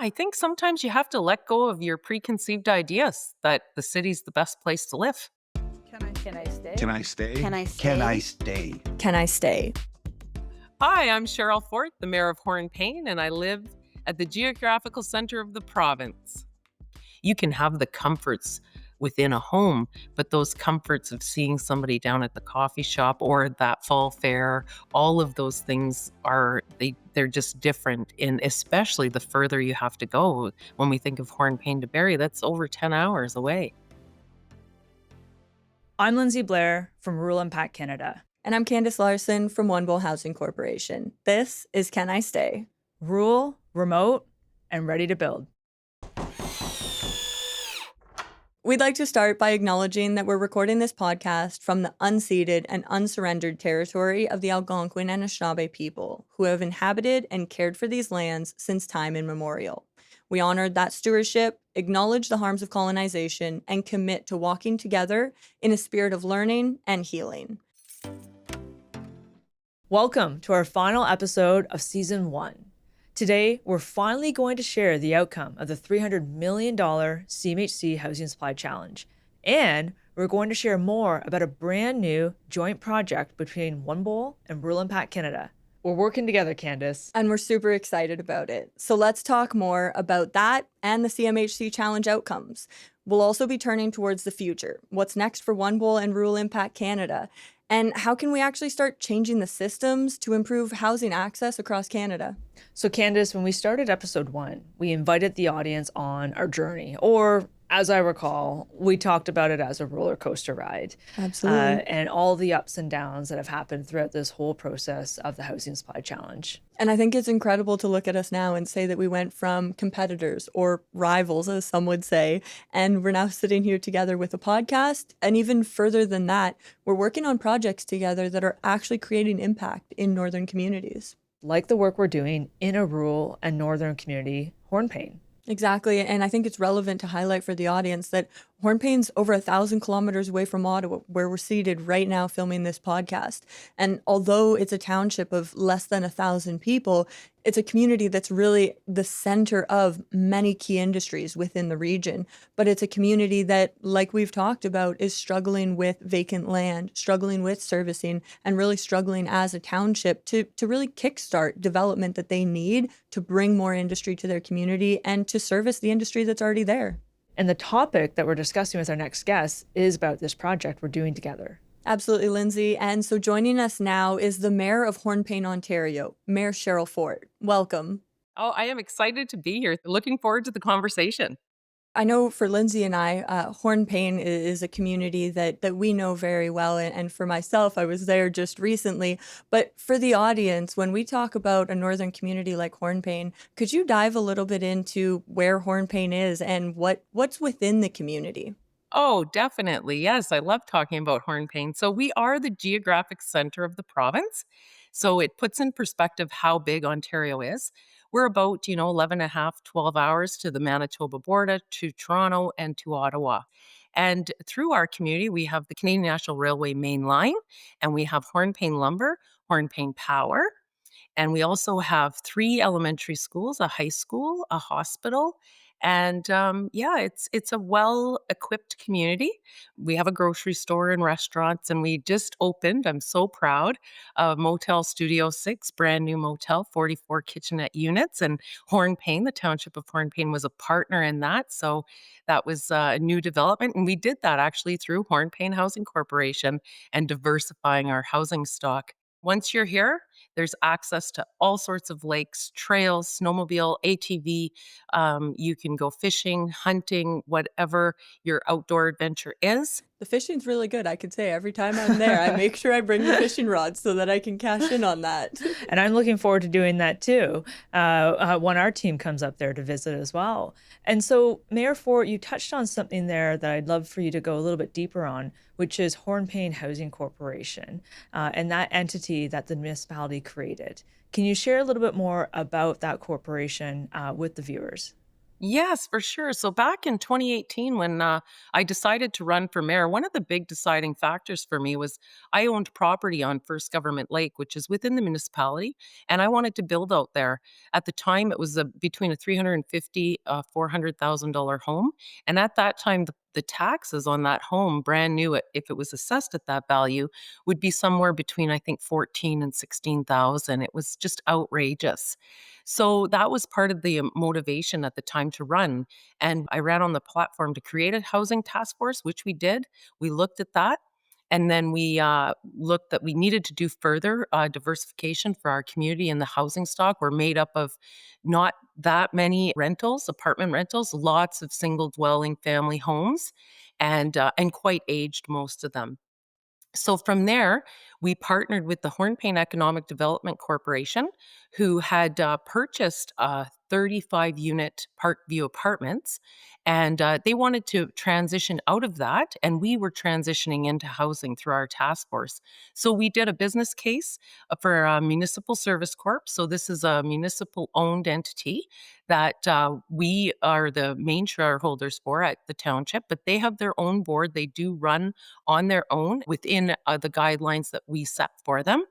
I think sometimes you have to let go of your preconceived ideas that the city's the best place to live. Can I stay? Can I stay? Can I Can I stay? stay? Can I stay? Hi, I'm Cheryl Fort, the Mayor of Hornepayne, and I live at the geographical center of the province. You can have the comforts within a home, but those comforts of seeing somebody down at the coffee shop or that fall fair, all of those things they're just different, and especially the further you have to go. When we think of Hornepayne to Barrie, that's over 10 hours away. I'm Lindsay Blair from Rural Impact Canada. And I'm Candice Larson from One Bowl Housing Corporation. This is Can I Stay? Rural, remote, and ready to build. We'd like to start by acknowledging that we're recording this podcast from the unceded and unsurrendered territory of the Algonquin and Anishinaabe people who have inhabited and cared for these lands since time immemorial. We honor that stewardship, acknowledge the harms of colonization, and commit to walking together in a spirit of learning and healing. Welcome to our final episode of Season 1. Today, we're finally going to share the outcome of the $300 million CMHC Housing Supply Challenge. And we're going to share more about a brand new joint project between One Bowl and Rural Impact Canada. We're working together, Candice. And we're super excited about it. So let's talk more about that and the CMHC Challenge outcomes. We'll also be turning towards the future. What's next for One Bowl and Rural Impact Canada? And how can we actually start changing the systems to improve housing access across Canada? So Candice, when we started episode 1, we invited the audience on our journey, or as I recall, we talked about it as a roller coaster ride. Absolutely. And all the ups and downs that have happened throughout this whole process of the Housing Supply Challenge. And I think it's incredible to look at us now and say that we went from competitors or rivals, as some would say, and we're now sitting here together with a podcast. And even further than that, we're working on projects together that are actually creating impact in northern communities. Like the work we're doing in a rural and northern community, Hornepayne. Exactly. And I think it's relevant to highlight for the audience that Hornepayne's over 1,000 kilometers away from Ottawa, where we're seated right now filming this podcast. And although it's a township of less than 1,000 people, it's a community that's really the center of many key industries within the region. But it's a community that, like we've talked about, is struggling with vacant land, struggling with servicing, and really struggling as a township to really kickstart development that they need to bring more industry to their community and to service the industry that's already there. And the topic that we're discussing with our next guest is about this project we're doing together. Absolutely, Lindsay. And so joining us now is the Mayor of Hornepayne, Ontario, Mayor Cheryl Fort. Welcome. Oh, I am excited to be here. Looking forward to the conversation. I know for Lindsay and I, Hornepayne is a community that we know very well. And for myself, I was there just recently. But for the audience, when we talk about a northern community like Hornepayne, could you dive a little bit into where Hornepayne is and what's within the community? Oh, definitely. Yes, I love talking about Hornepayne. So we are the geographic center of the province. So it puts in perspective how big Ontario is. We're about, 11 and a half, 12 hours to the Manitoba border, to Toronto, and to Ottawa. And through our community, we have the Canadian National Railway main line, and we have Hornepayne Lumber, Hornepayne Power, and we also have 3 elementary schools, a high school, a hospital, and it's a well-equipped community. We have a grocery store and restaurants, and we just opened, I'm so proud, Motel Studio 6, brand new motel, 44 kitchenette units, and Hornepayne, the township of Hornepayne, was a partner in that, so that was a new development, and we did that actually through Hornepayne Housing Corporation and diversifying our housing stock. Once you're here, there's access to all sorts of lakes, trails, snowmobile, ATV. You can go fishing, hunting, whatever your outdoor adventure is. The fishing's really good, I could say. Every time I'm there, I make sure I bring the fishing rods so that I can cash in on that. And I'm looking forward to doing that too, when our team comes up there to visit as well. And so, Mayor Fort, you touched on something there that I'd love for you to go a little bit deeper on, which is Hornepayne Housing Corporation, and that entity that the municipality created. Can you share a little bit more about that corporation with the viewers? Yes, for sure. So back in 2018, when I decided to run for mayor, one of the big deciding factors for me was I owned property on First Government Lake, which is within the municipality, and I wanted to build out there. At the time, it was between a 350 $400,000 home, and at that time, the taxes on that home, brand new, if it was assessed at that value, would be somewhere between I think 14 and 16,000. It was just outrageous. So that was part of the motivation at the time to run. And I ran on the platform to create a housing task force, which we did. We looked at that. And then we looked that we needed to do further diversification for our community, and the housing stock. We're made up of not that many rentals, apartment rentals, lots of single dwelling family homes, and quite aged, most of them. So from there, we partnered with the Hornepayne Economic Development Corporation, who had purchased 35 unit Parkview apartments, and they wanted to transition out of that, and we were transitioning into housing through our task force. So we did a business case for a municipal service corp. So this is a municipal owned entity that we are the main shareholders for at the township, but they have their own board. They do run on their own within the guidelines that we set for them.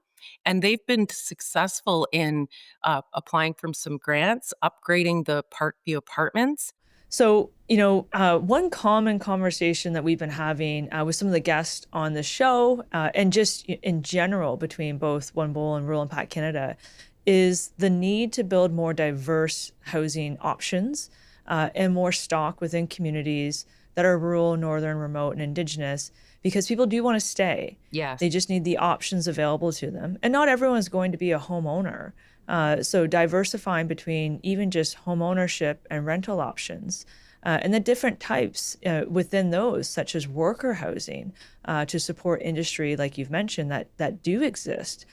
And they've been successful in applying for some grants, upgrading the Parkview apartments. So, one common conversation that we've been having with some of the guests on the show, and just in general between both One Bowl and Rural Impact Canada, is the need to build more diverse housing options and more stock within communities that are rural, northern, remote, and Indigenous, because people do want to stay. Yes. They just need the options available to them. And not everyone's going to be a homeowner. So diversifying between even just home ownership and rental options, and the different types within those, such as worker housing, to support industry, like you've mentioned, that do exist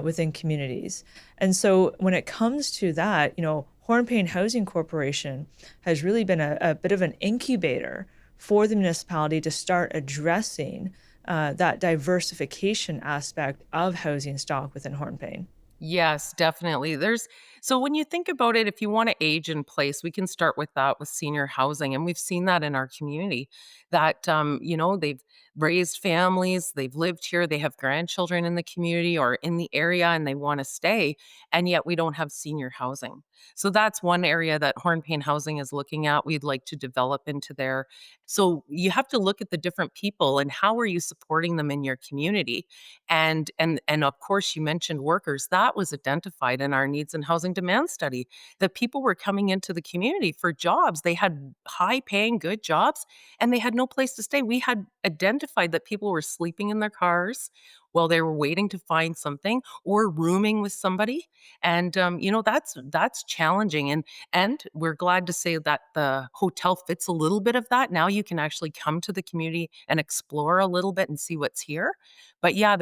within communities. And so when it comes to that, Hornepayne Housing Corporation has really been a bit of an incubator for the municipality to start addressing that diversification aspect of housing stock within Hornepayne. Yes, definitely. So when you think about it, if you want to age in place, we can start with that with senior housing. And we've seen that in our community that, they've raised families, they've lived here, they have grandchildren in the community or in the area, and they want to stay. And yet we don't have senior housing. So that's one area that Hornepayne Housing is looking at. We'd like to develop into there. So you have to look at the different people and how are you supporting them in your community. And of course, you mentioned workers. That was identified in our needs and housing demand study, that people were coming into the community for jobs. They had high-paying, good jobs, and they had no place to stay. We had identified that people were sleeping in their cars while they were waiting to find something or rooming with somebody. And that's challenging. And we're glad to say that the hotel fits a little bit of that. Now you can actually come to the community and explore a little bit and see what's here. But yeah,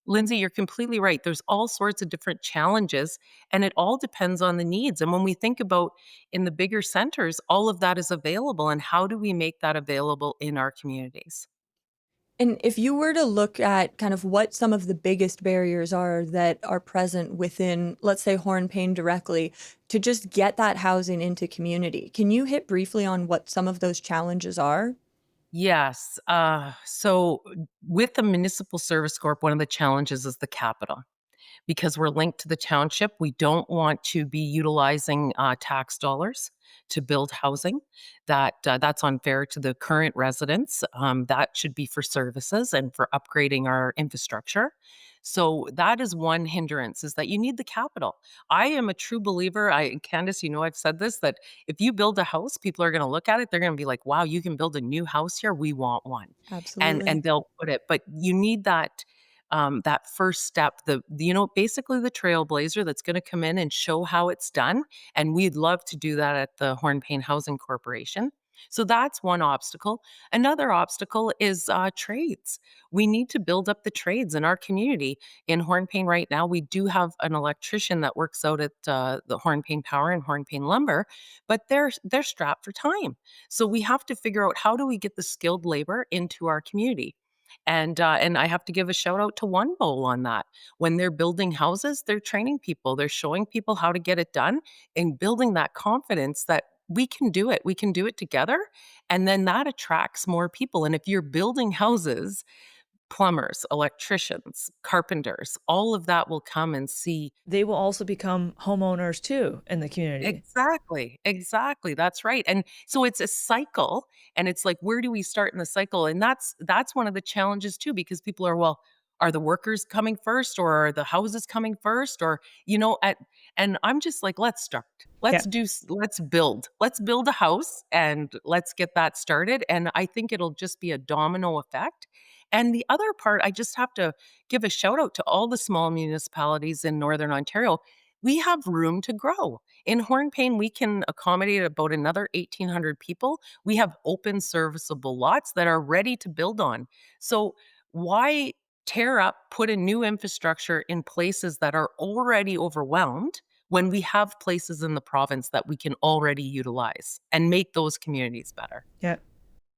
Lindsay, you're completely right. There's all sorts of different challenges, and it all depends on the needs. And when we think about in the bigger centers, all of that is available. And how do we make that available in our communities? And if you were to look at kind of what some of the biggest barriers are that are present within, let's say, Hornepayne directly, to just get that housing into community, can you hit briefly on what some of those challenges are? Yes. So with the municipal service corp, one of the challenges is the capital. Because we're linked to the township, we don't want to be utilizing tax dollars to build housing. That's unfair to the current residents. That should be for services and for upgrading our infrastructure. So that is one hindrance, is that you need the capital. I am a true believer. Candace, I've said this, that if you build a house, people are going to look at it. They're going to be like, "Wow, you can build a new house here. We want one," and Absolutely. they'll put it. But you need that first step, basically the trailblazer that's going to come in and show how it's done. And we'd love to do that at the Hornepayne Housing Corporation. So that's one obstacle. Another obstacle is trades. We need to build up the trades in our community. In Hornepayne right now, we do have an electrician that works out at the Hornepayne Power and Hornepayne Lumber, but they're strapped for time. So we have to figure out, how do we get the skilled labor into our community? And I have to give a shout out to One Bowl on that. When they're building houses, they're training people. They're showing people how to get it done and building that confidence that we can do it. We can do it together. And then that attracts more people. And if you're building houses, plumbers, electricians, carpenters, all of that will come and see. They will also become homeowners too in the community. Exactly, exactly, that's right, and so it's a cycle, and it's like, where do we start in the cycle? And that's one of the challenges too, because people are, "Well, are the workers coming first, or are the houses coming first?" Or, at and I'm just like, "Let's start. Yeah. Let's build. Let's build a house, and let's get that started," and I think it'll just be a domino effect. And the other part, I just have to give a shout out to all the small municipalities in Northern Ontario. We have room to grow. In Hornepayne, we can accommodate about another 1,800 people. We have open serviceable lots that are ready to build on. So why tear up, put a new infrastructure in places that are already overwhelmed when we have places in the province that we can already utilize and make those communities better? Yeah.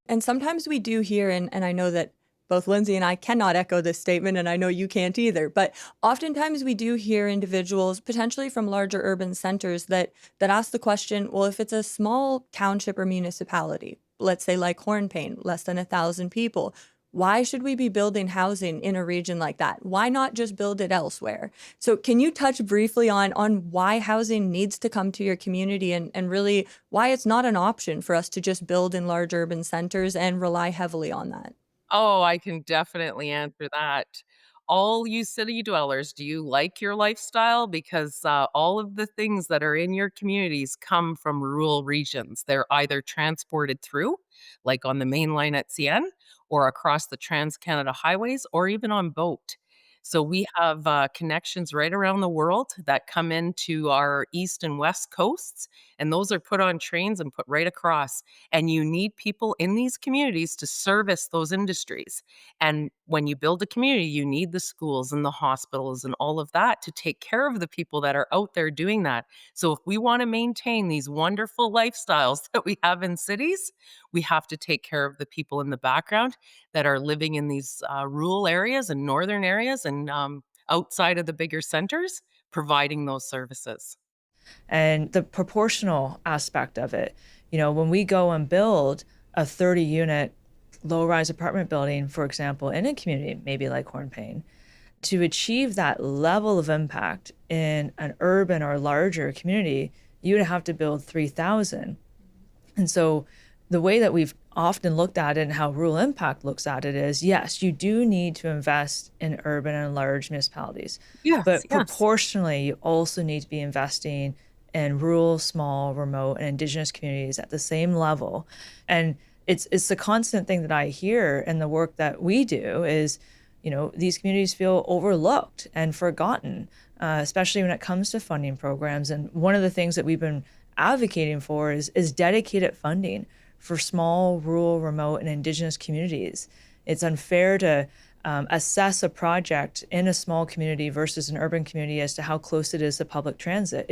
And sometimes we do hear, and I know that both Lindsay and I cannot echo this statement, and I know you can't either, but oftentimes we do hear individuals, potentially from larger urban centers, that ask the question, well, if it's a small township or municipality, let's say like Hornepayne, less than 1,000 people, why should we be building housing in a region like that? Why not just build it elsewhere? So can you touch briefly on why housing needs to come to your community and really why it's not an option for us to just build in large urban centers and rely heavily on that? Oh, I can definitely answer that. All you city dwellers, do you like your lifestyle? Because all of the things that are in your communities come from rural regions. They're either transported through, like on the main line at CN, or across the Trans Canada highways, or even on boat. So we have connections right around the world that come into our east and west coasts, and those are put on trains and put right across. And you need people in these communities to service those industries. And when you build a community, you need the schools and the hospitals and all of that to take care of the people that are out there doing that. So if we want to maintain these wonderful lifestyles that we have in cities, we have to take care of the people in the background that are living in these rural areas and northern areas and outside of the bigger centers, providing those services. And the proportional aspect of it, when we go and build a 30-unit low-rise apartment building, for example, in a community maybe like Hornepayne, to achieve that level of impact in an urban or larger community, you would have to build 3,000. And so the way that we've often looked at it and how rural impact looks at it is, yes, you do need to invest in urban and large municipalities, Yes, but yes. proportionally, you also need to be investing in rural, small, remote, and indigenous communities at the same level. And it's the constant thing that I hear in the work that we do is, these communities feel overlooked and forgotten, especially when it comes to funding programs. And one of the things that we've been advocating for is dedicated funding for small, rural, remote, and indigenous communities. It's unfair to assess a project in a small community versus an urban community as to how close it is to public transit.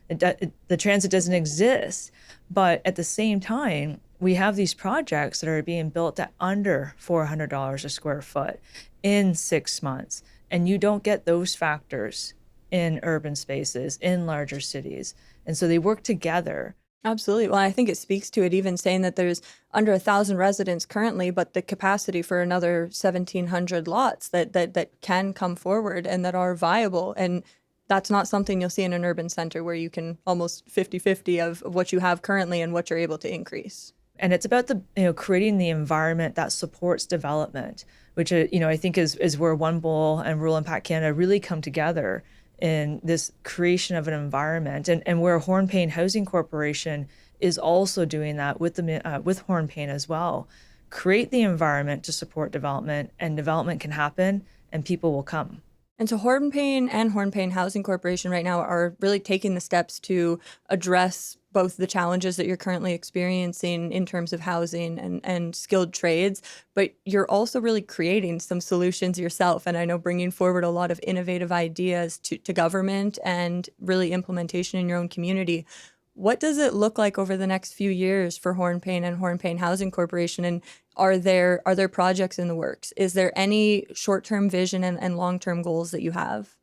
The transit doesn't exist. But at the same time, we have these projects that are being built at under $400 a square foot in 6 months. And you don't get those factors in urban spaces, in larger cities. And so they work together. Absolutely. Well, I think it speaks to it, even saying that there's under 1,000 residents currently, but the capacity for another 1,700 lots that can come forward and that are viable. And that's not something you'll see in an urban center where you can almost 50-50 of what you have currently and what you're able to increase. And it's about creating the environment that supports development, which I think is where One Bowl and Rural Impact Canada really come together in this creation of an environment, and where Hornepayne Housing Corporation is also doing that with with Hornepayne as well. Create the environment to support development, and development can happen, and people will come. And so Hornepayne and Hornepayne Housing Corporation right now are really taking the steps to address both the challenges that you're currently experiencing in terms of housing and skilled trades, but you're also really creating some solutions yourself. And I know bringing forward a lot of innovative ideas to government and really implementation in your own community. What does it look like over the next few years for Hornepayne and Hornepayne Housing Corporation? And are there projects in the works? Is there any short-term vision and long-term goals that you have?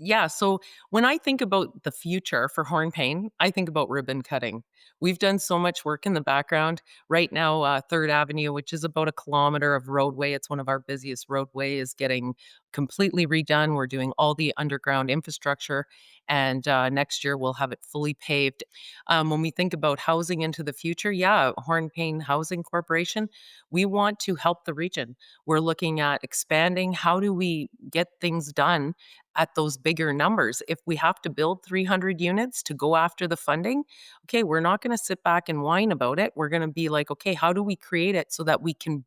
Yeah, so when I think about the future for Hornepayne, I think about ribbon cutting. We've done so much work in the background. Right now, 3rd Avenue, which is about a kilometer of roadway, it's one of our busiest roadway, is getting completely redone. We're doing all the underground infrastructure, and next year we'll have it fully paved. When we think about housing into the future, yeah, Hornepayne Housing Corporation, we want to help the region. We're looking at expanding. How do we get things done at those bigger numbers? If we have to build 300 units to go after the funding, okay, we're not going to sit back and whine about it. We're going to be like, okay, how do we create it so that we can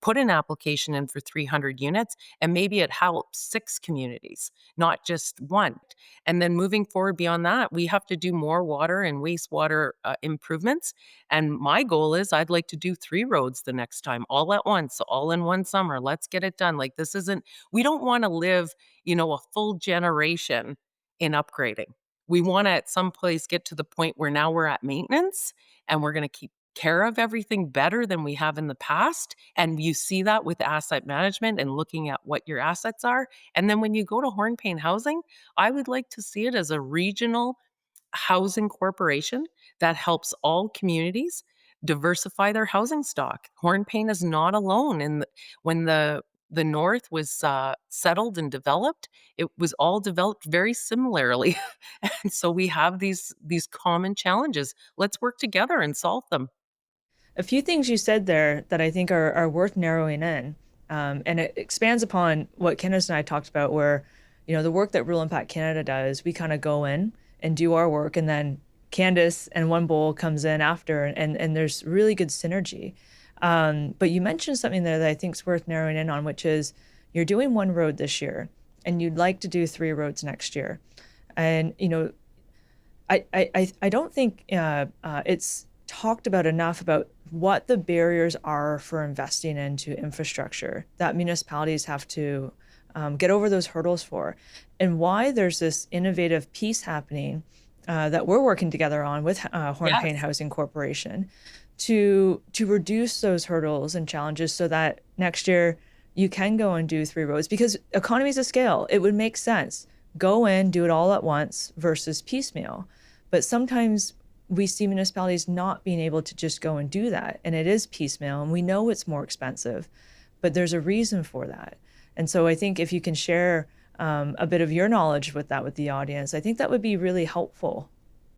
put an application in for 300 units and maybe it helps 6 communities, not just one. And then moving forward beyond that, we have to do more water and wastewater improvements. And my goal is I'd like to do 3 roads the next time, all at once, all in one summer. Let's get it done. Like, this isn't, we don't want to live, a full generation in upgrading. We want to at some place get to the point where now we're at maintenance and we're going to keep care of everything better than we have in the past. And you see that with asset management and looking at what your assets are. And then when you go to Hornepayne Housing, I would like to see it as a regional housing corporation that helps all communities diversify their housing stock. Hornepayne is not alone. And when the North was settled and developed, it was all developed very similarly. And so we have these common challenges. Let's work together and solve them. A few things you said there that I think are worth narrowing in. And it expands upon what Candace and I talked about, where, the work that Rural Impact Canada does, we kind of go in and do our work, and then Candace and One Bowl comes in after, and there's really good synergy. But you mentioned something there that I think is worth narrowing in on, which is you're doing 1 road this year, and you'd like to do 3 roads next year. And, I don't think it's talked about enough about what the barriers are for investing into infrastructure that municipalities have to get over those hurdles for, and why there's this innovative piece happening that we're working together on with Hornepayne Yes. Housing Corporation to reduce those hurdles and challenges so that next year you can go and do 3 roads, because economies of scale, it would make sense. Go in, do it all at once versus piecemeal. But sometimes we see municipalities not being able to just go and do that. And it is piecemeal, and we know it's more expensive, but there's a reason for that. And so I think if you can share a bit of your knowledge with that with the audience, I think that would be really helpful.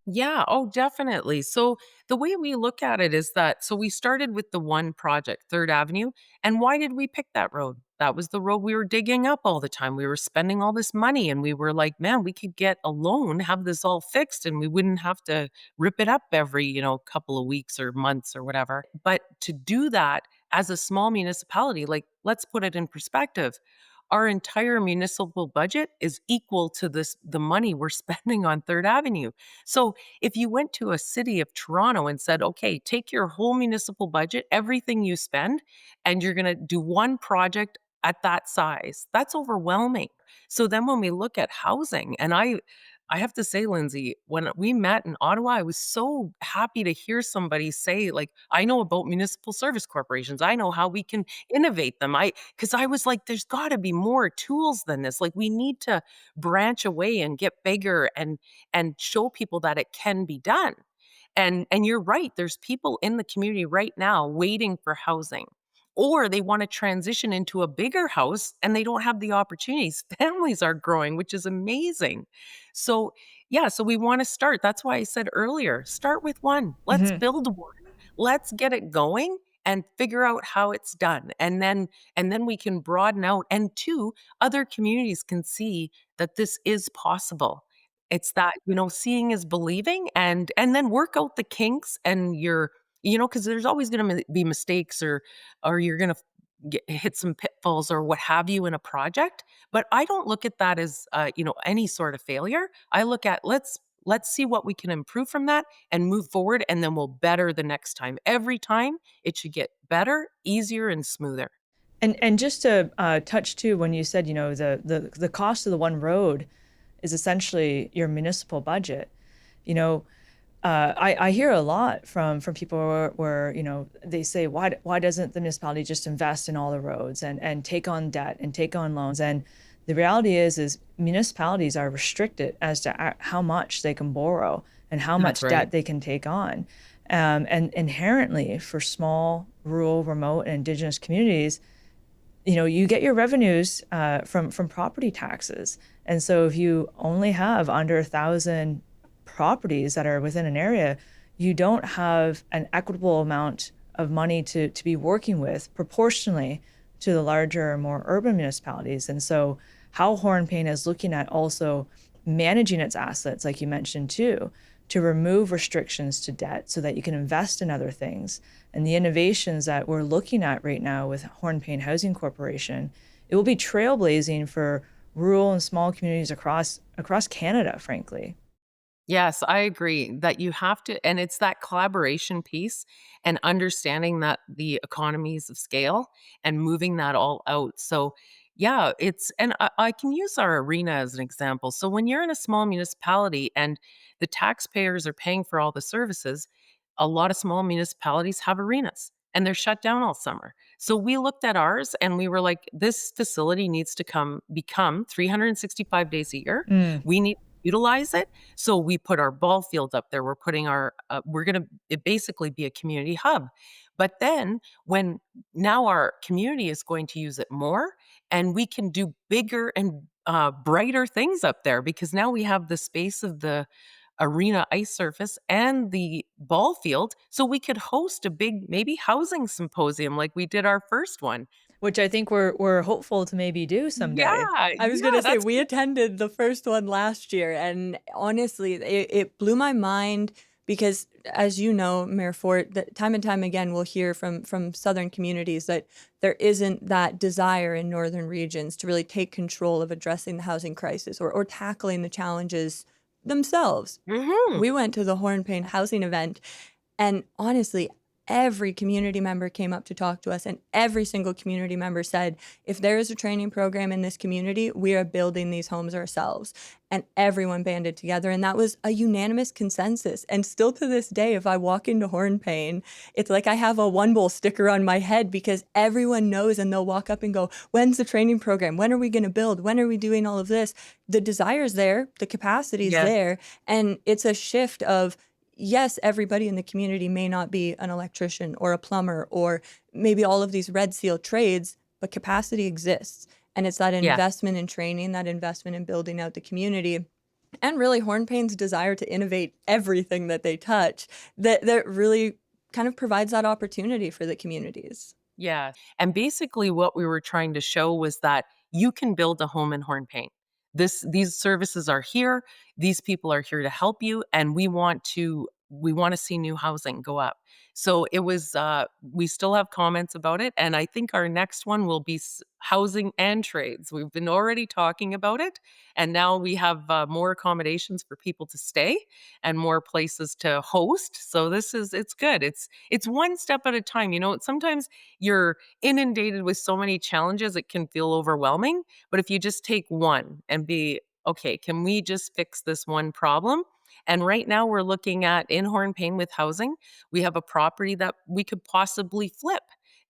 Yeah, oh, definitely. So the way we look at it is that we started with the one project, 3rd Avenue. And why did we pick that road? That was the road we were digging up all the time. We were spending all this money and we were like, man, we could get a loan, have this all fixed, and we wouldn't have to rip it up every, couple of weeks or months or whatever. But to do that as a small municipality, like, let's put it in perspective. Our entire municipal budget is equal to the money we're spending on 3rd Avenue. So if you went to a city of Toronto and said, okay, take your whole municipal budget, everything you spend, and you're going to do one project at that size, that's overwhelming. So then when we look at housing, and I have to say, Lindsay, when we met in Ottawa, I was so happy to hear somebody say, like, I know about municipal service corporations. I know how we can innovate them. Because I was like, there's got to be more tools than this. Like, we need to branch away and get bigger and show people that it can be done. And you're right, there's people in the community right now waiting for housing. Or they want to transition into a bigger house and they don't have the opportunities. Families are growing, which is amazing. So, yeah, so we want to start. That's why I said earlier, start with one. Let's Mhm. build one. Let's get it going and figure out how it's done. And then we can broaden out, and two, other communities can see that this is possible. It's that, seeing is believing, and then work out the kinks and because there's always going to be mistakes, or you're going to hit some pitfalls or what have you in a project. But I don't look at that as any sort of failure. I look at, let's see what we can improve from that and move forward, and then we'll better the next time. Every time it should get better, easier, and smoother. And just to touch too, when you said, the cost of the 1 road is essentially your municipal budget. You know, I hear a lot from people where they say, why doesn't the municipality just invest in all the roads and take on debt and take on loans? And the reality is municipalities are restricted as to how much they can borrow. and how That's much right. debt they can take on. And inherently, for small, rural, remote, and Indigenous communities, you get your revenues from property taxes. And so if you only have under 1,000 properties that are within an area, you don't have an equitable amount of money to be working with proportionally to the larger, more urban municipalities. And so how Hornepayne is looking at also managing its assets, like you mentioned too, to remove restrictions to debt so that you can invest in other things. And the innovations that we're looking at right now with Hornepayne Housing Corporation, it will be trailblazing for rural and small communities across Canada, frankly. Yes, I agree that you have to, and it's that collaboration piece and understanding that the economies of scale and moving that all out. So, yeah, and I can use our arena as an example. So, when you're in a small municipality and the taxpayers are paying for all the services, a lot of small municipalities have arenas and they're shut down all summer. So, we looked at ours and we were like, this facility needs to become 365 days a year. Mm. We need to utilize it, so we put our ball field up there. We're putting we're gonna it basically be a community hub. But then when now our community is going to use it more, and we can do bigger and brighter things up there because now we have the space of the arena ice surface and the ball field, so we could host a big maybe housing symposium like we did our first one. Which I think we're hopeful to maybe do someday. Yeah, I was gonna yeah, say that's we attended the first one last year, and honestly, it blew my mind because, as you know, Mayor Fort, that time and time again we'll hear from southern communities that there isn't that desire in northern regions to really take control of addressing the housing crisis or tackling the challenges themselves. Mhm. We went to the Hornepayne housing event, and honestly, every community member came up to talk to us, and every single community member said, if there is a training program in this community, we are building these homes ourselves. And everyone banded together, and that was a unanimous consensus. And still to this day, if I walk into Hornepayne, it's like I have a One Bowl sticker on my head because everyone knows, and they'll walk up and go, when's the training program? When are we going to build? When are we doing all of this? The desire's there, the capacity's Yes. there, and it's a shift of, yes, everybody in the community may not be an electrician or a plumber or maybe all of these red seal trades, but capacity exists. And it's that Yes. investment in training, that investment in building out the community, and really Hornepayne's desire to innovate everything that they touch that really kind of provides that opportunity for the communities. Yeah, and basically what we were trying to show was that you can build a home in Hornepayne. These services are here, these people are here to help you, and we want to see new housing go up. So it was we still have comments about it, and I think our next one will be housing and trades. We've been already talking about it, and now we have more accommodations for people to stay and more places to host. So it's good. It's one step at a time. Sometimes you're inundated with so many challenges, it can feel overwhelming. But if you just take one and be, okay, can we just fix this one problem? And right now we're looking at in Hornepayne with housing, we have a property that we could possibly flip.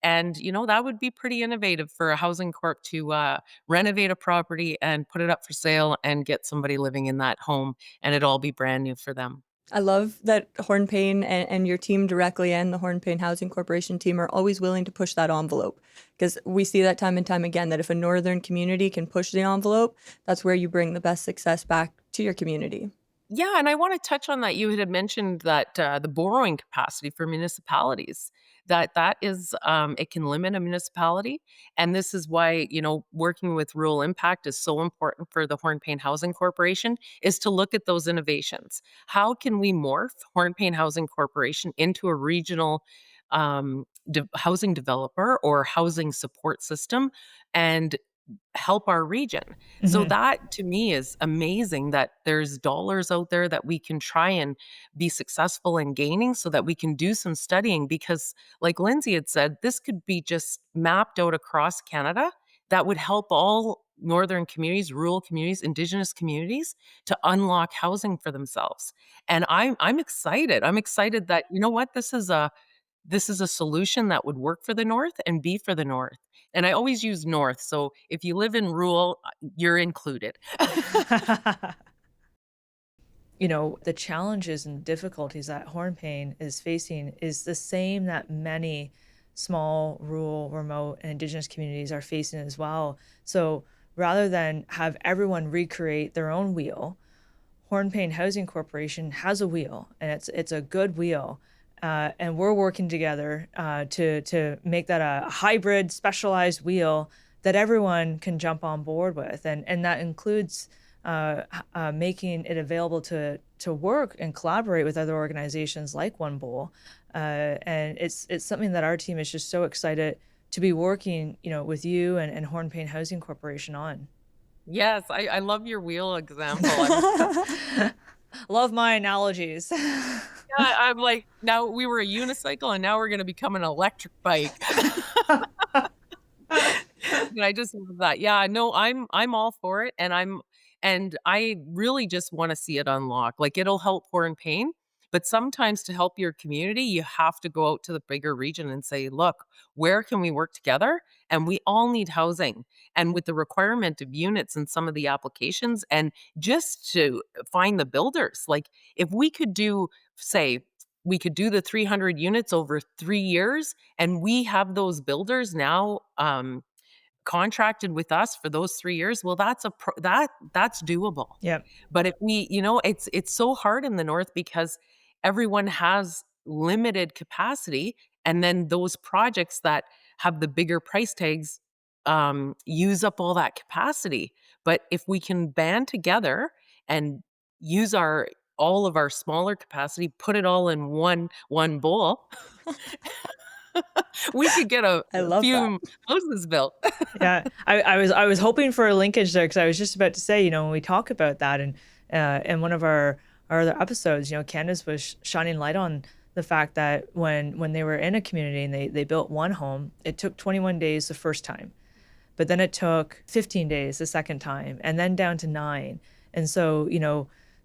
And, that would be pretty innovative for a housing corp to renovate a property and put it up for sale and get somebody living in that home and it all be brand new for them. I love that Hornepayne and your team directly and the Hornepayne Housing Corporation team are always willing to push that envelope because we see that time and time again that if a northern community can push the envelope, that's where you bring the best success back to your community. Yeah, and I want to touch on that. You had mentioned that the borrowing capacity for municipalities, that is, it can limit a municipality, and this is why working with rural impact is so important for the Hornepayne Housing Corporation is to look at those innovations. How can we morph Hornepayne Housing Corporation into a regional housing developer or housing support system, and help our region. So Mhm. that to me is amazing that there's dollars out there that we can try and be successful in gaining so that we can do some studying because like Lindsay had said, this could be just mapped out across Canada that would help all northern communities, rural communities, indigenous communities to unlock housing for themselves. And I'm excited. I'm excited that you know what this is a solution that would work for the North and be for the North. And I always use North, so if you live in rural, you're included. the challenges and difficulties that Hornepayne is facing is the same that many small, rural, remote, and Indigenous communities are facing as well. So rather than have everyone recreate their own wheel, Hornepayne Housing Corporation has a wheel, and it's a good wheel. And we're working together to make that a hybrid, specialized wheel that everyone can jump on board with, and that includes making it available to work and collaborate with other organizations like One Bowl. And it's something that our team is just so excited to be working, with you and Hornepayne Housing Corporation on. Yes, I love your wheel example. I'm Love my analogies. yeah, I'm like, now we were a unicycle and now we're gonna become an electric bike. And I just love that. Yeah, no, I'm all for it, and I really just wanna see it unlock. Like, it'll help Pouring Pain, but sometimes to help your community, you have to go out to the bigger region and say, "Look, where can we work together?" And we all need housing. And with the requirement of units in some of the applications, and just to find the builders, like, if we could do, say, we could do the 300 units over 3 years, and we have those builders now, contracted with us for those 3 years, well, that's doable. Yep. But if it's so hard in the North because everyone has limited capacity, and then those projects that have the bigger price tags, use up all that capacity. But if we can band together and use our all of our smaller capacity, put it all in one bowl, we could get a I love that. few houses built. Yeah, I was hoping for a linkage there because I was just about to say, when we talk about that, and in one of our other episodes, Candace was shining light on the fact that when they were in a community and they built one home, it took 21 days the first time, but then it took 15 days the second time, and then down to 9. And so,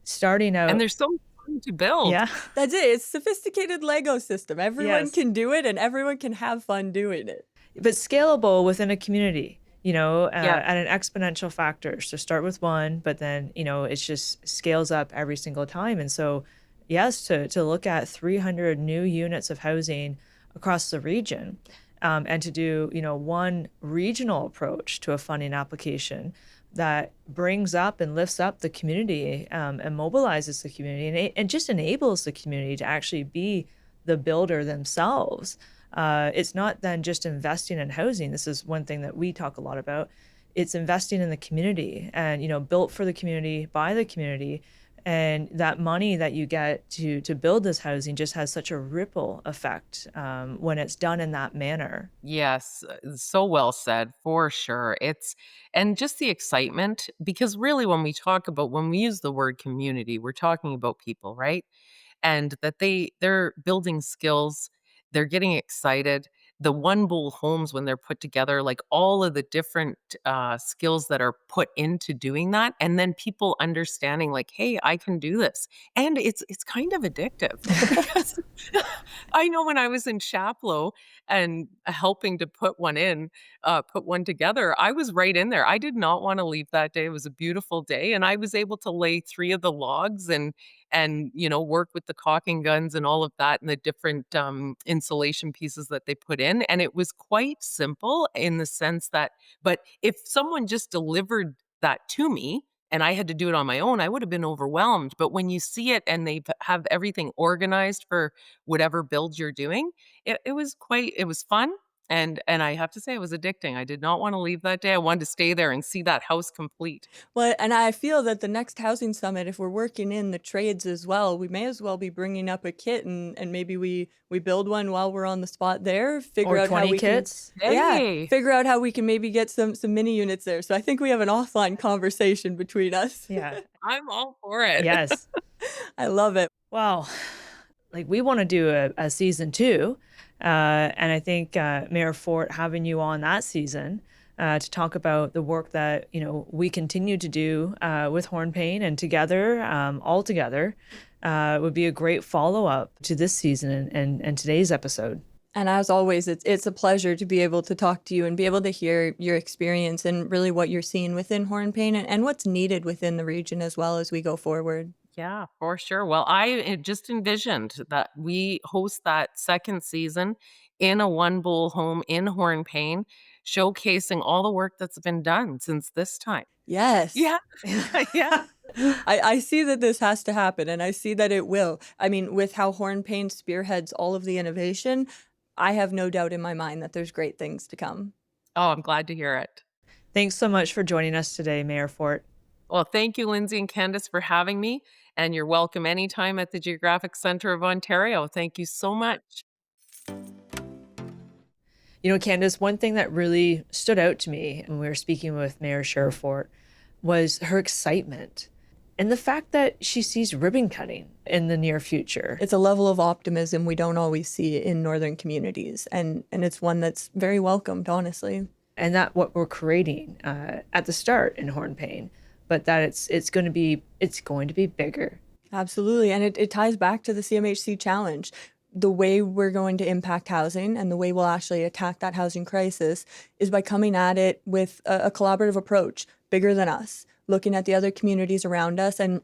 starting And out, they're so fun to build. yeah, That's it. It's sophisticated Lego system. Everyone yes, can do it and everyone can have fun doing it. but scalable within a community, Yeah. at an exponential factor. So start with one, but then, it just scales up every single time. And so, yes, to look at 300 new units of housing across the region, and to do, one regional approach to a funding application that brings up and lifts up the community, and mobilizes the community, and just enables the community to actually be the builder themselves. It's not then just investing in housing. This is one thing that we talk a lot about. It's investing in the community and, built for the community, by the community. And that money that you get to build this housing just has such a ripple effect, when it's done in that manner. Yes, so well said, for sure. And just the excitement, because really when we use the word community, we're talking about people, right? And that they're building skills, they're getting excited. The one bowl homes, when they're put together, like all of the different skills that are put into doing that, and then people understanding, like, hey, I can do this. And it's kind of addictive because I know when I was in Chapleau and helping to put one together, I was right in there. I did not want to leave that day. It was a beautiful day, and I was able to lay 3 of the logs and work with the caulking guns and all of that and the different insulation pieces that they put in. And it was quite simple in the sense that, but if someone just delivered that to me and I had to do it on my own, I would have been overwhelmed. But when you see it and they have everything organized for whatever build you're doing, it was fun. And I have to say, it was addicting. I did not want to leave that day. I wanted to stay there and see that house complete. Well, and I feel that the next housing summit, if we're working in the trades as well, we may as well be bringing up a kit and maybe we build one while we're on the spot there, figure Or out how 20 we can, kits. yeah, Hey. figure out how we can maybe get some mini units there. So I think we have an offline conversation between us. Yeah. I'm all for it. Yes. I love it. Well, like we want to do a season 2. And I think, Mayor Fort, having you on that season, to talk about the work that, we continue to do, with Hornepayne and together, all together, would be a great follow-up to this season and today's episode. And as always, it's a pleasure to be able to talk to you and be able to hear your experience and really what you're seeing within Hornepayne and what's needed within the region as well as we go forward. Yeah, for sure. Well, I just envisioned that we host that second season in a one bowl home in Hornepayne, showcasing all the work that's been done since this time. Yes. Yeah. Yeah. I see that this has to happen, and I see that it will. I mean, with how Hornepayne spearheads all of the innovation, I have no doubt in my mind that there's great things to come. Oh, I'm glad to hear it. Thanks so much for joining us today, Mayor Fort. Well, thank you, Lindsay and Candace, for having me. And you're welcome anytime at the Geographic Centre of Ontario. Thank you so much. You know, Candace, one thing that really stood out to me when we were speaking with Mayor Cheryl Fort was her excitement and the fact that she sees ribbon cutting in the near future. It's a level of optimism we don't always see in northern communities, and it's one that's very welcomed, honestly. And that what we're creating at the start in Hornepayne, but that it's going to be bigger. Absolutely. And it ties back to the CMHC challenge. The way we're going to impact housing and the way we'll actually attack that housing crisis is by coming at it with a collaborative approach, bigger than us, looking at the other communities around us. And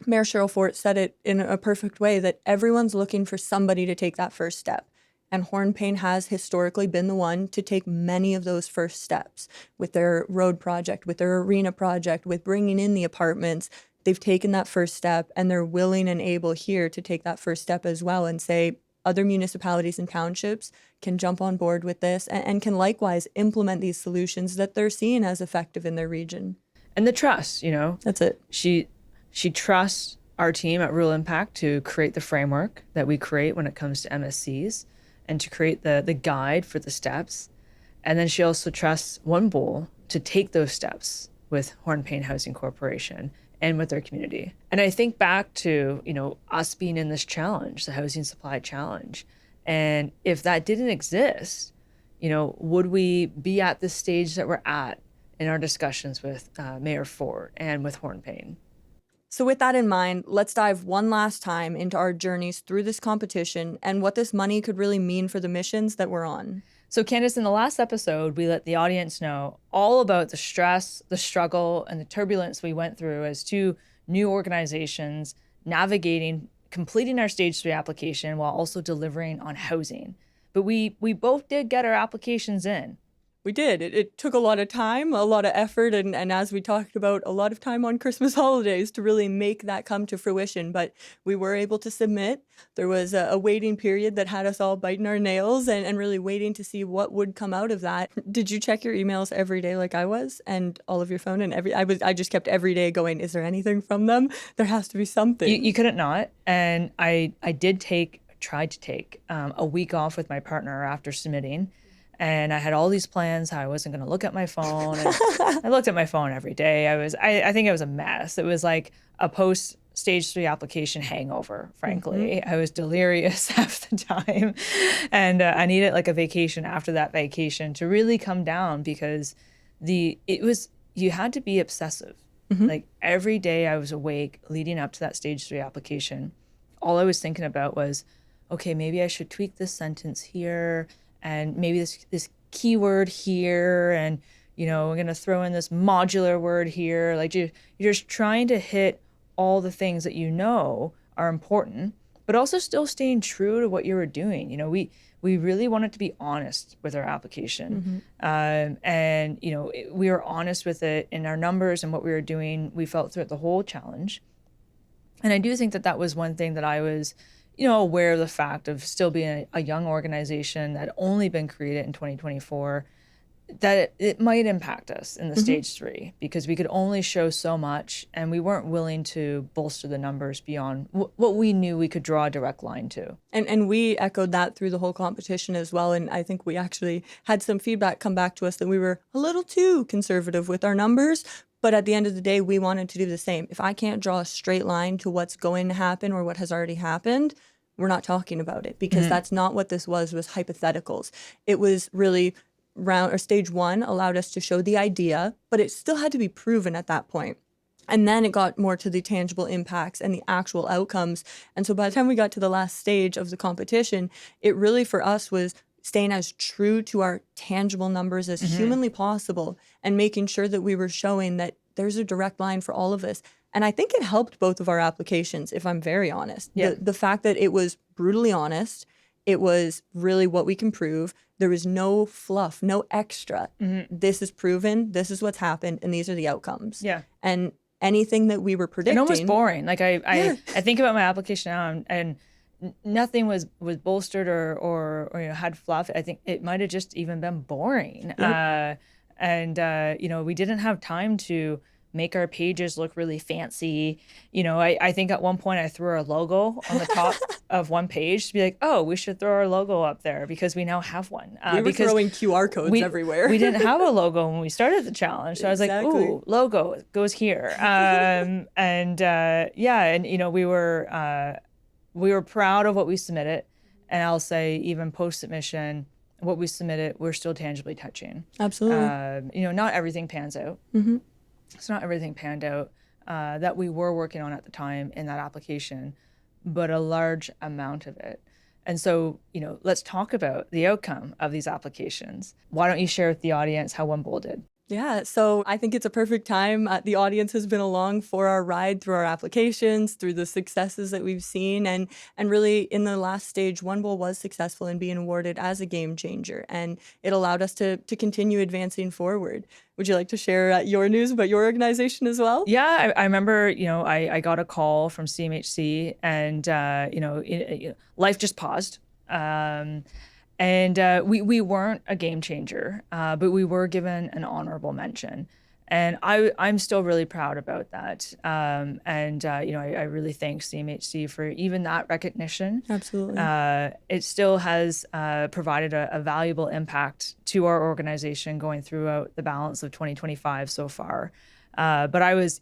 Mayor Cheryl Fort said it in a perfect way that everyone's looking for somebody to take that first step. And Hornepayne has historically been the one to take many of those first steps with their road project, with their arena project, with bringing in the apartments. They've taken that first step, and they're willing and able here to take that first step as well and say other municipalities and townships can jump on board with this and can likewise implement these solutions that they're seeing as effective in their region. And the trust, you know, That's it. she trusts our team at Real Impact to create the framework that we create when it comes to MSCs and to create the guide for the steps. And then she also trusts One Bowl to take those steps with Hornepayne Housing Corporation and with their community. And I think back to, you know, us being in this challenge, the housing supply challenge. And if that didn't exist, you know, would we be at the stage that we're at in our discussions with Mayor Fort and with Hornepayne? So with that in mind, let's dive one last time into our journeys through this competition and what this money could really mean for the missions that we're on. So, Candace, in the last episode, we let the audience know all about the stress, the struggle, and the turbulence we went through as two new organizations navigating, completing our Stage 3 application while also delivering on housing. But we both did get our applications in. We did. It took a lot of time, a lot of effort, and as we talked about, a lot of time on Christmas holidays to really make that come to fruition. But we were able to submit. There was a waiting period that had us all biting our nails and really waiting to see what would come out of that. Did you check your emails every day like I was, and all of your phone and I just kept every day going, is there anything from them? There has to be something. You couldn't not. And I tried to take a week off with my partner after submitting. And I had all these plans how I wasn't going to look at my phone. And I looked at my phone every day. I think it was a mess. It was like a post Stage 3 application hangover, frankly. I was delirious half the time. And I needed like a vacation after that vacation to really come down because you had to be obsessive. Like every day I was awake leading up to that Stage 3 application. All I was thinking about was, okay, maybe I should tweak this sentence here. And maybe this keyword here, and you know, we're gonna throw in this modular word here. Like you're just trying to hit all the things that you know are important, but also still staying true to what you were doing. You know, we really wanted to be honest with our application, and you know, we were honest with it in our numbers and what we were doing. We felt throughout the whole challenge, and I do think that was one thing that I was, you know, aware of the fact of still being a young organization that had only been created in 2024, that it might impact us in the Stage 3 because we could only show so much and we weren't willing to bolster the numbers beyond what we knew we could draw a direct line to. And we echoed that through the whole competition as well. And I think we actually had some feedback come back to us that we were a little too conservative with our numbers. But at the end of the day, we wanted to do the same. If I can't draw a straight line to what's going to happen or what has already happened, we're not talking about it because that's not what this was hypotheticals. It was really Stage 1 allowed us to show the idea, but it still had to be proven at that point. And then it got more to the tangible impacts and the actual outcomes. And so by the time we got to the last stage of the competition, it really for us was staying as true to our tangible numbers as humanly possible and making sure that we were showing that there's a direct line for all of this. And I think it helped both of our applications, if I'm very honest. Yeah. The fact that it was brutally honest, it was really what we can prove. There was no fluff, no extra. This is proven, this is what's happened, and these are the outcomes. Yeah. And anything that we were predicting. And almost boring. Like I think about my application now, and nothing was bolstered or had fluff. I think it might have just even been boring. Yep. We didn't have time to make our pages look really fancy. I think at one point I threw our logo on the top of one page to be like, oh, we should throw our logo up there because we now have one. We were throwing QR codes everywhere. We didn't have a logo when we started the challenge. So I was like, ooh, logo goes here. We were proud of what we submitted. And I'll say even post-submission, what we submitted, we're still tangibly touching. Absolutely. Not everything pans out. It's not everything panned out that we were working on at the time in that application, but a large amount of it. And so, let's talk about the outcome of these applications. Why don't you share with the audience how one bowl did? Yeah, so I think it's a perfect time. The audience has been along for our ride through our applications, through the successes that we've seen. And really, in the last stage, One Bowl was successful in being awarded as a game changer. And it allowed us to continue advancing forward. Would you like to share your news about your organization as well? Yeah, I remember, I got a call from CMHC and, life just paused. We weren't a game changer, but we were given an honorable mention. And I'm still really proud about that. I really thank CMHC for even that recognition. Absolutely. It still has provided a valuable impact to our organization going throughout the balance of 2025 so far. But I was,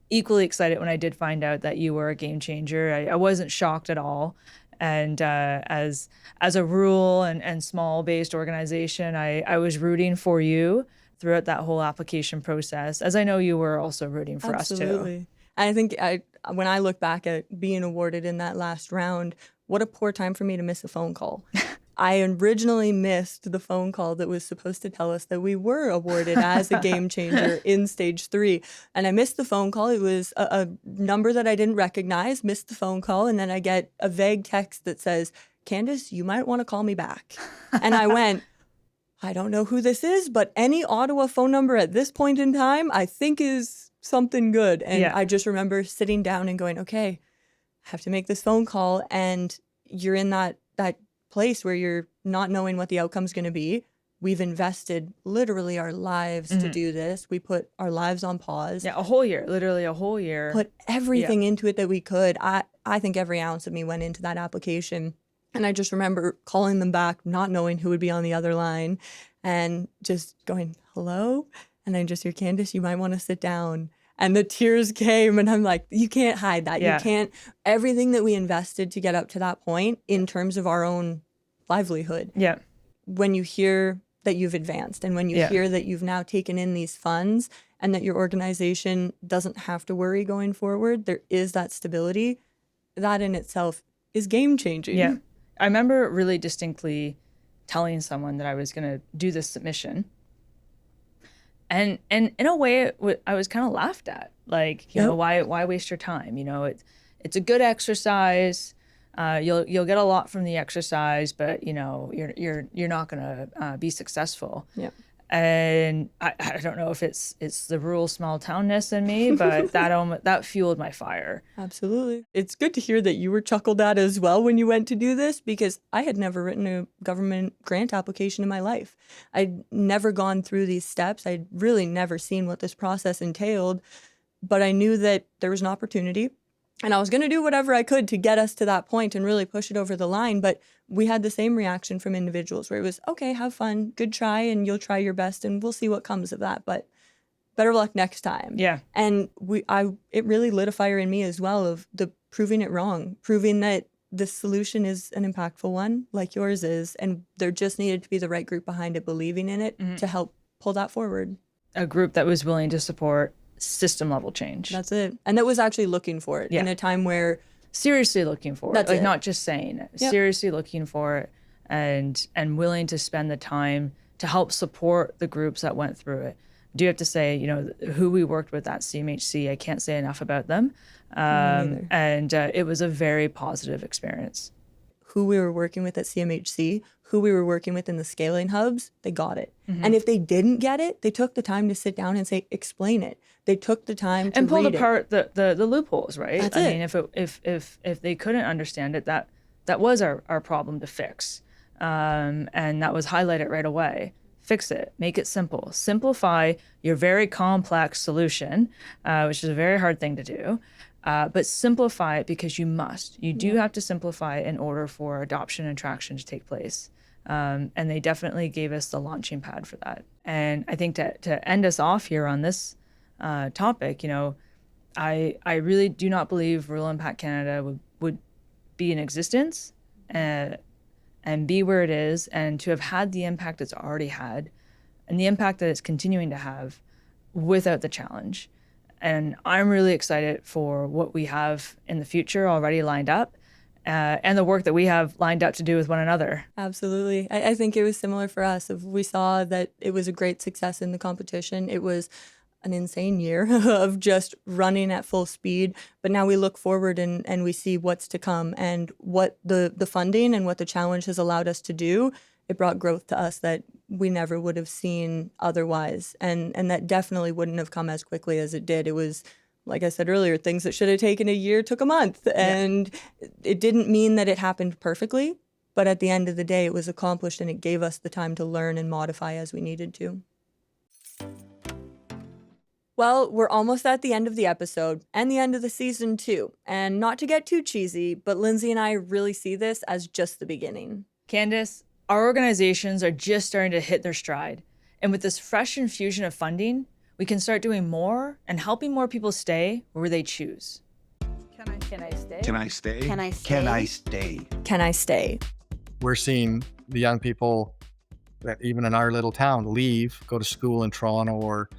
equally excited when I did find out that you were a game changer. I wasn't shocked at all. And as a rural and small-based organization, I was rooting for you throughout that whole application process, as I know you were also rooting for us too. Absolutely. I think when I look back at being awarded in that last round, what a poor time for me to miss a phone call. I originally missed the phone call that was supposed to tell us that we were awarded as a game changer in stage 3. And I missed the phone call. It was a number that I didn't recognize, missed the phone call. And then I get a vague text that says, Candace, you might want to call me back. And I went, I don't know who this is, but any Ottawa phone number at this point in time, I think is something good. And I just remember sitting down and going, okay, I have to make this phone call. And you're in that place where you're not knowing what the outcome's going to be. We've invested literally our lives to do this. We put our lives on pause. Yeah, a whole year, literally a whole year. Put everything into it that we could. I think every ounce of me went into that application. And I just remember calling them back, not knowing who would be on the other line and just going, hello? And then just hear, Candace, you might want to sit down. And the tears came and I'm like, you can't hide that. Yeah. You can't, everything that we invested to get up to that point in terms of our own livelihood. Yeah. When you hear that you've advanced and when you hear that you've now taken in these funds and that your organization doesn't have to worry going forward, there is that stability, that in itself is game changing. Yeah. I remember really distinctly telling someone that I was going to do this submission. And in a way, I was kind of laughed at. Like, you know, why waste your time? You know, it's a good exercise. You'll get a lot from the exercise, but you know, you're not going to be successful. Yeah. And I don't know if it's the rural small townness in me, but that fueled my fire. Absolutely. It's good to hear that you were chuckled at as well when you went to do this, because I had never written a government grant application in my life. I'd never gone through these steps. I'd really never seen what this process entailed, but I knew that there was an opportunity. And I was going to do whatever I could to get us to that point and really push it over the line. But we had the same reaction from individuals where it was, okay, have fun, good try, and you'll try your best and we'll see what comes of that. But better luck next time. Yeah. And it really lit a fire in me as well of the proving it wrong, proving that the solution is an impactful one like yours is. And there just needed to be the right group behind it, believing in it to help pull that forward. A group that was willing to support system level change. That's it. And that was actually looking for it in a time where seriously looking for it. Like not just saying it. Yep. Seriously looking for it and willing to spend the time to help support the groups that went through it. do have to say, who we worked with at CMHC, I can't say enough about them. neither. And it was a very positive experience. Who we were working with at CMHC, who we were working with in the scaling hubs, they got it. And if they didn't get it, they took the time to sit down and say, explain it. They took the time to And pulled read apart the loopholes, right? That's I it. mean, if they couldn't understand it, that was our problem to fix. And that was highlighted right away. Fix it, make it simple. Simplify your very complex solution, which is a very hard thing to do. But simplify it because you must. You do have to simplify in order for adoption and traction to take place. And they definitely gave us the launching pad for that. And I think to end us off here on this topic, I really do not believe Rural Impact Canada would be in existence and be where it is, and to have had the impact it's already had and the impact that it's continuing to have without the challenge. And I'm really excited for what we have in the future already lined up, and the work that we have lined up to do with one another. Absolutely. I think it was similar for us. If we saw that it was a great success in the competition, it was an insane year of just running at full speed. But now we look forward and we see what's to come and what the funding and what the challenge has allowed us to do. It brought growth to us that we never would have seen otherwise. And that definitely wouldn't have come as quickly as it did. It was, like I said earlier, things that should have taken a year took a month. And it didn't mean that it happened perfectly. But at the end of the day, it was accomplished and it gave us the time to learn and modify as we needed to. Well, we're almost at the end of the episode and the end of the season too. And not to get too cheesy, but Lindsay and I really see this as just the beginning. Candace, our organizations are just starting to hit their stride. And with this fresh infusion of funding, we can start doing more and helping more people stay where they choose. Can I stay? Can I stay? Can I stay? Can I stay? Can I stay? We're seeing the young people that even in our little town leave, go to school in Toronto or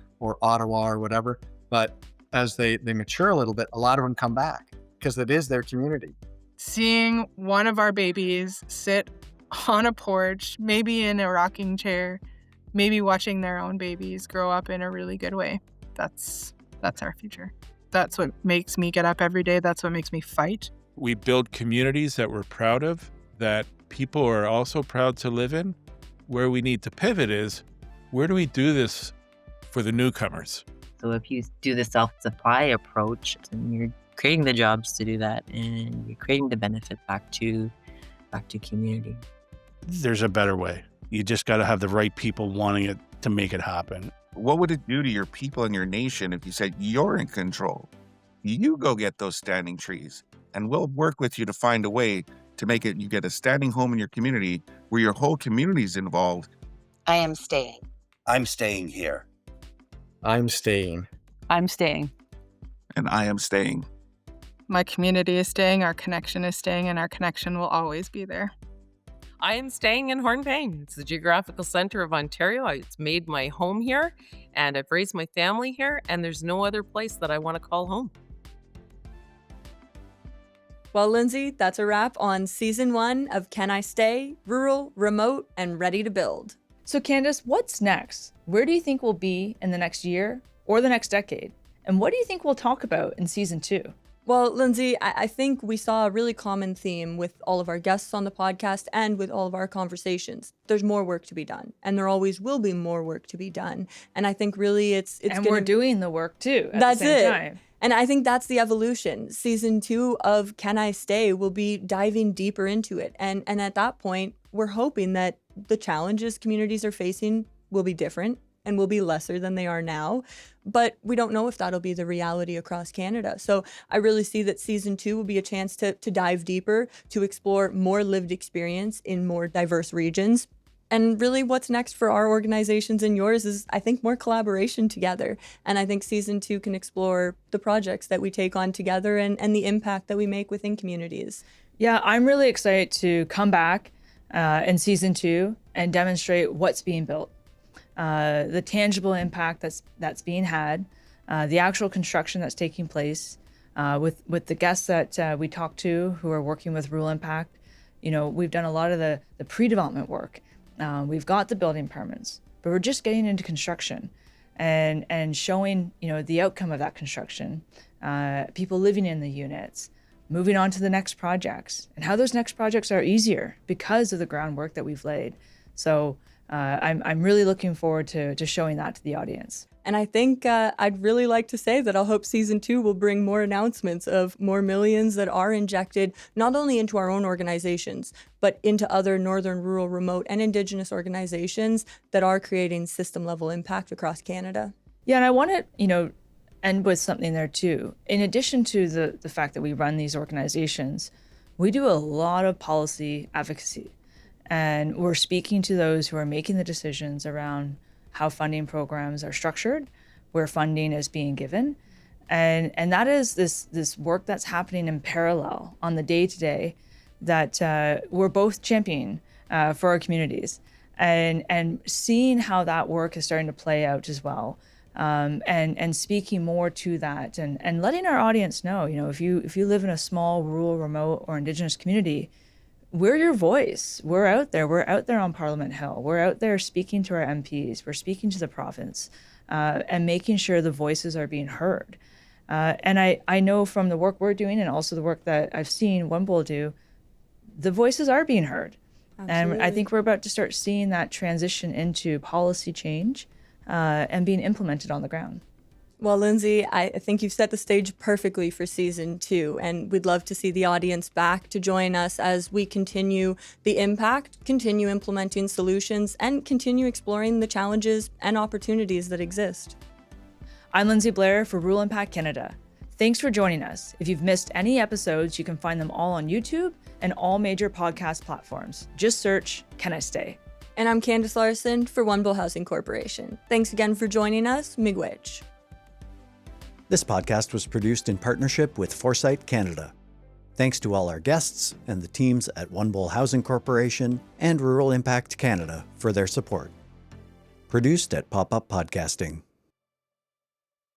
Ottawa or whatever. But as they mature a little bit, a lot of them come back because it is their community. Seeing one of our babies sit on a porch, maybe in a rocking chair, maybe watching their own babies grow up in a really good way. That's our future. That's what makes me get up every day. That's what makes me fight. We build communities that we're proud of, that people are also proud to live in. Where we need to pivot is, where do we do this for the newcomers? So if you do the self-supply approach, then you're creating the jobs to do that, and you're creating the benefit back to community. There's a better way. You just got to have the right people wanting it to make it happen. What would it do to your people and your nation if you said you're in control? You go get those standing trees, and we'll work with you to find a way to make it you get a standing home in your community where your whole community is involved. I am staying. I'm staying here. I'm staying. I'm staying. And I am staying. My community is staying, our connection is staying, and our connection will always be there. I am staying in Hornepayne. It's the geographical center of Ontario. It's made my home here, and I've raised my family here, and there's no other place that I want to call home. Well, Lindsay, that's a wrap on season 1 of Can I Stay? Rural, Remote, and Ready to Build. So Candace, what's next? Where do you think we'll be in the next year or the next decade? And what do you think we'll talk about in season 2? Well, Lindsay, I think we saw a really common theme with all of our guests on the podcast and with all of our conversations. There's more work to be done, and there always will be more work to be done. And I think really it's and we're doing the work too at that's the same it. time. And I think that's the evolution. Season 2 of Can I Stay will be diving deeper into it. And at that point, we're hoping that the challenges communities are facing will be different and will be lesser than they are now. But we don't know if that'll be the reality across Canada. So I really see that season 2 will be a chance to dive deeper, to explore more lived experience in more diverse regions. And really what's next for our organizations and yours is, I think, more collaboration together. And I think season 2 can explore the projects that we take on together and the impact that we make within communities. Yeah, I'm really excited to come back in season 2 and demonstrate what's being built, the tangible impact that's being had, the actual construction that's taking place, with the guests that we talked to who are working with Rural Impact. You know, we've done a lot of the pre-development work. We've got the building permits, but we're just getting into construction. and showing, the outcome of that construction, people living in the units, moving on to the next projects, and how those next projects are easier because of the groundwork that we've laid. So I'm really looking forward to showing that to the audience. And I think I'd really like to say that I'll hope season 2 will bring more announcements of more millions that are injected not only into our own organizations, but into other northern, rural, remote, and Indigenous organizations that are creating system level impact across Canada. Yeah, and I want to, end with something there too. In addition to the fact that we run these organizations, we do a lot of policy advocacy. And we're speaking to those who are making the decisions around how funding programs are structured, where funding is being given. And that is this work that's happening in parallel on the day-to-day that we're both championing for our communities. And seeing how that work is starting to play out as well. And speaking more to that and letting our audience know, if you live in a small, rural, remote, or Indigenous community, we're your voice. We're out there. We're out there on Parliament Hill. We're out there speaking to our MPs. We're speaking to the province and making sure the voices are being heard. And I know from the work we're doing and also the work that I've seen Wimble do, the voices are being heard. Absolutely. And I think we're about to start seeing that transition into policy change and being implemented on the ground. Well, Lindsay, I think you've set the stage perfectly for season 2, and we'd love to see the audience back to join us as we continue the impact, continue implementing solutions, and continue exploring the challenges and opportunities that exist. I'm Lindsay Blair for Rural Impact Canada. Thanks for joining us. If you've missed any episodes, you can find them all on YouTube and all major podcast platforms. Just search Can I Stay? And I'm Candice Larson for Wimble Housing Corporation. Thanks again for joining us. Miigwech. This podcast was produced in partnership with Foresight Canada. Thanks to all our guests and the teams at Wimble Housing Corporation and Rural Impact Canada for their support. Produced at Pop-Up Podcasting.